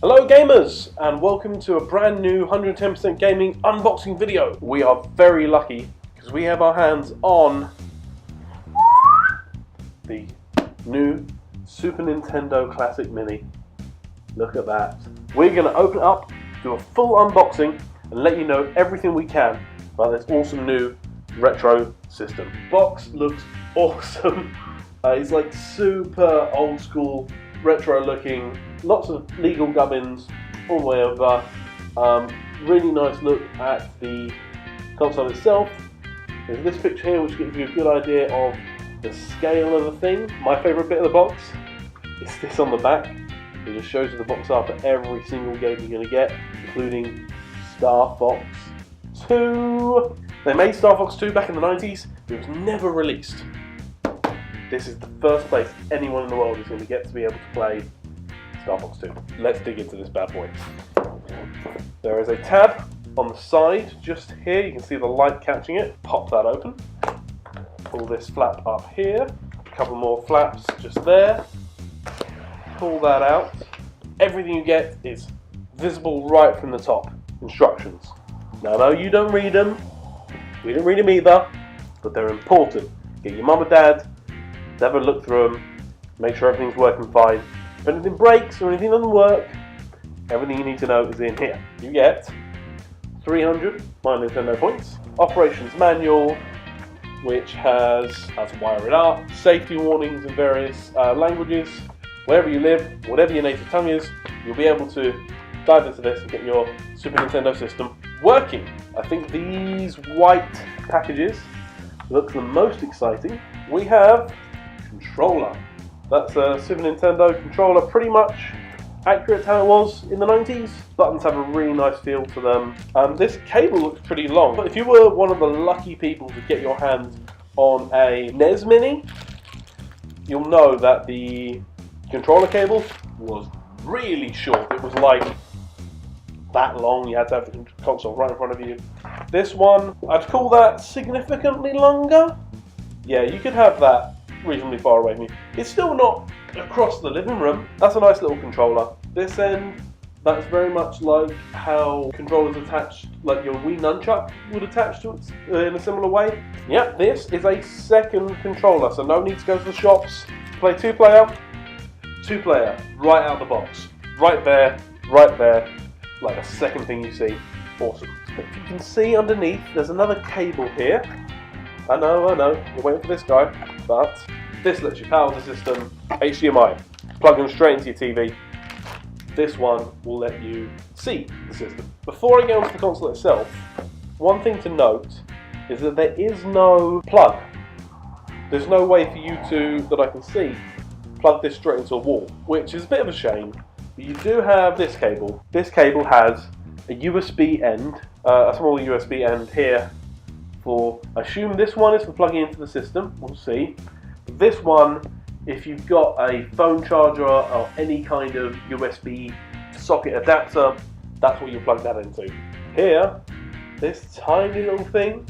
Hello gamers, and welcome to a brand new 110% gaming unboxing video. We are very lucky because we have our hands on the new Super Nintendo Classic Mini. Look at that. We're going to open it up, do a full unboxing, and let you know everything we can about this awesome new retro system. Box looks awesome. It's like super old school, retro looking, lots of legal gubbins all the way over. Really nice look at the console itself. There's this picture here which gives you a good idea of the scale of the thing. My favourite bit of the box is this on the back. It just shows you the box art for every single game you're going to get, including Star Fox 2. They made Star Fox 2 back in the 90s, but it was never released. This is the first place anyone in the world is going to get to be able to play Star Fox 2. Let's dig into this bad boy. There is a tab on the side just here. You can see the light catching it. Pop that open. Pull this flap up here. A couple more flaps just there. Pull that out. Everything you get is visible right from the top. Instructions. Now, no, you don't read them. We didn't read them either, but they're important. Get your mum or dad to have a look through them. Make sure everything's working fine. If anything breaks or anything doesn't work, everything you need to know is in here. You get 300 My Nintendo points, operations manual, which has how to wire it up, safety warnings in various languages. Wherever you live, whatever your native tongue is, you'll be able to dive into this and get your Super Nintendo system working. I think these white packages look the most exciting. We have controller. That's a Super Nintendo controller, pretty much accurate to how it was in the 90s. Buttons have a really nice feel to them. This cable looks pretty long, but if you were one of the lucky people to get your hands on a Snes Mini, you'll know that the controller cable was really short. It was like that long. You had to have the console right in front of you. This one, I'd call that significantly longer. Yeah, you could have that reasonably far away from you. It's still not across the living room. That's a nice little controller. This end, that's very much like how controllers attached, like your Wii nunchuck would attach to it in a similar way. Yep, this is a second controller, so no need to go to the shops. Play two player, right out of the box. Right there, like a second thing you see. Awesome. If you can see underneath, there's another cable here. I know, you're waiting for this guy, but this lets you power the system, HDMI, plug them straight into your TV. This one will let you see the system. Before I get onto the console itself, one thing to note is that there is no plug. There's no way for you to, that I can see, plug this straight into a wall, which is a bit of a shame. But you do have this cable. This cable has a USB end, a small USB end here for, I assume this one is for plugging into the system, we'll see. But this one, if you've got a phone charger or any kind of USB socket adapter, that's what you plug that into. Here, this tiny little thing,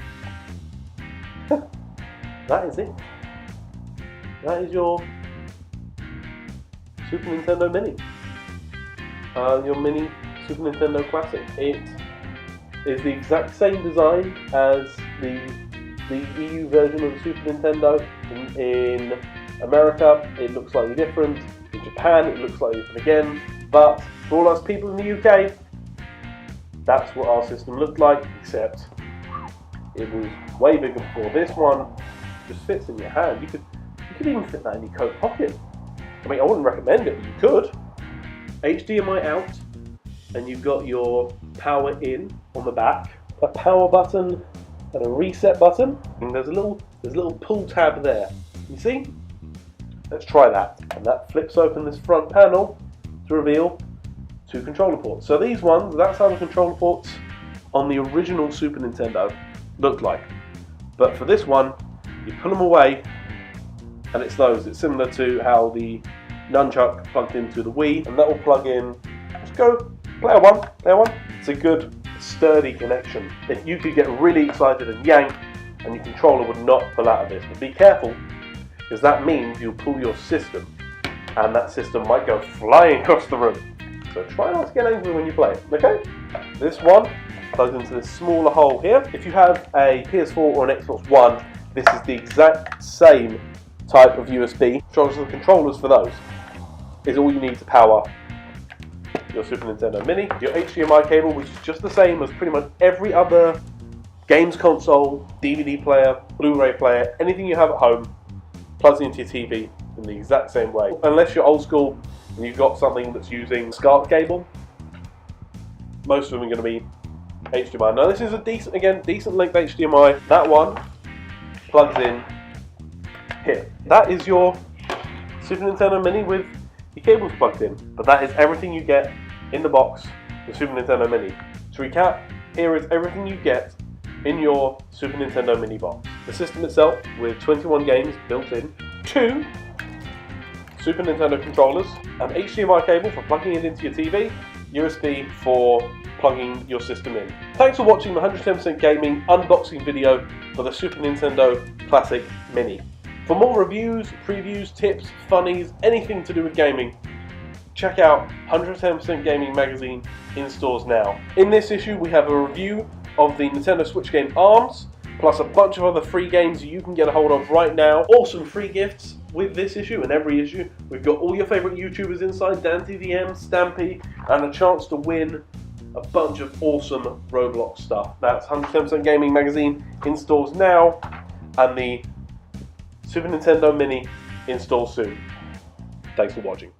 that is it. That is your Super Nintendo Mini. Your mini Super Nintendo Classic. It is the exact same design as the EU version of the Super Nintendo. In America, it looks slightly different. In Japan, it looks slightly different again. But for all us people in the UK, that's what our system looked like, except it was way bigger before. This one just fits in your hand. You could even fit that in your coat pocket. I mean, I wouldn't recommend it, but you could. HDMI out, and you've got your power in on the back, a power button and a reset button, and there's a little pull tab there. You see? Let's try that. And that flips open this front panel to reveal two controller ports. So these ones, that's how the controller ports on the original Super Nintendo looked like. But for this one, you pull them away, and it's those. It's similar to how the nunchuck plugged into the Wii, and that will plug in. Just go player one. It's a good sturdy connection. If you could get really excited and yank, and your controller would not pull out of this, but be careful, because that means you'll pull your system, and that system might go flying across the room. So try not to get angry when you play it, okay? This one plugs into this smaller hole here. If you have a PS4 or an Xbox One, this is the exact same type of USB. Controllers and controllers for those is all you need to power your Super Nintendo Mini. Your HDMI cable, which is just the same as pretty much every other games console, DVD player, Blu-ray player, anything you have at home, plugs into your TV in the exact same way. Unless you're old school and you've got something that's using SCART cable, most of them are going to be HDMI. Now this is a decent length HDMI. That one plugs in here. That is your Super Nintendo Mini with your cables plugged in. But that is everything you get in the box, the Super Nintendo Mini. To recap, here is everything you get in your Super Nintendo Mini box. The system itself with 21 games built in, 2 Super Nintendo controllers, an HDMI cable for plugging it into your TV, USB for plugging your system in. Thanks for watching the 110% Gaming unboxing video for the Super Nintendo Classic Mini. For more reviews, previews, tips, funnies, anything to do with gaming, check out 110% Gaming magazine in stores now. In this issue we have a review of the Nintendo Switch game ARMS, plus a bunch of other free games you can get a hold of right now. Awesome free gifts with this issue and every issue. We've got all your favourite YouTubers inside, DanTVM, Stampy, and a chance to win a bunch of awesome Roblox stuff. That's 110% Gaming magazine in stores now, and the Super Nintendo Mini in stores soon. Thanks for watching.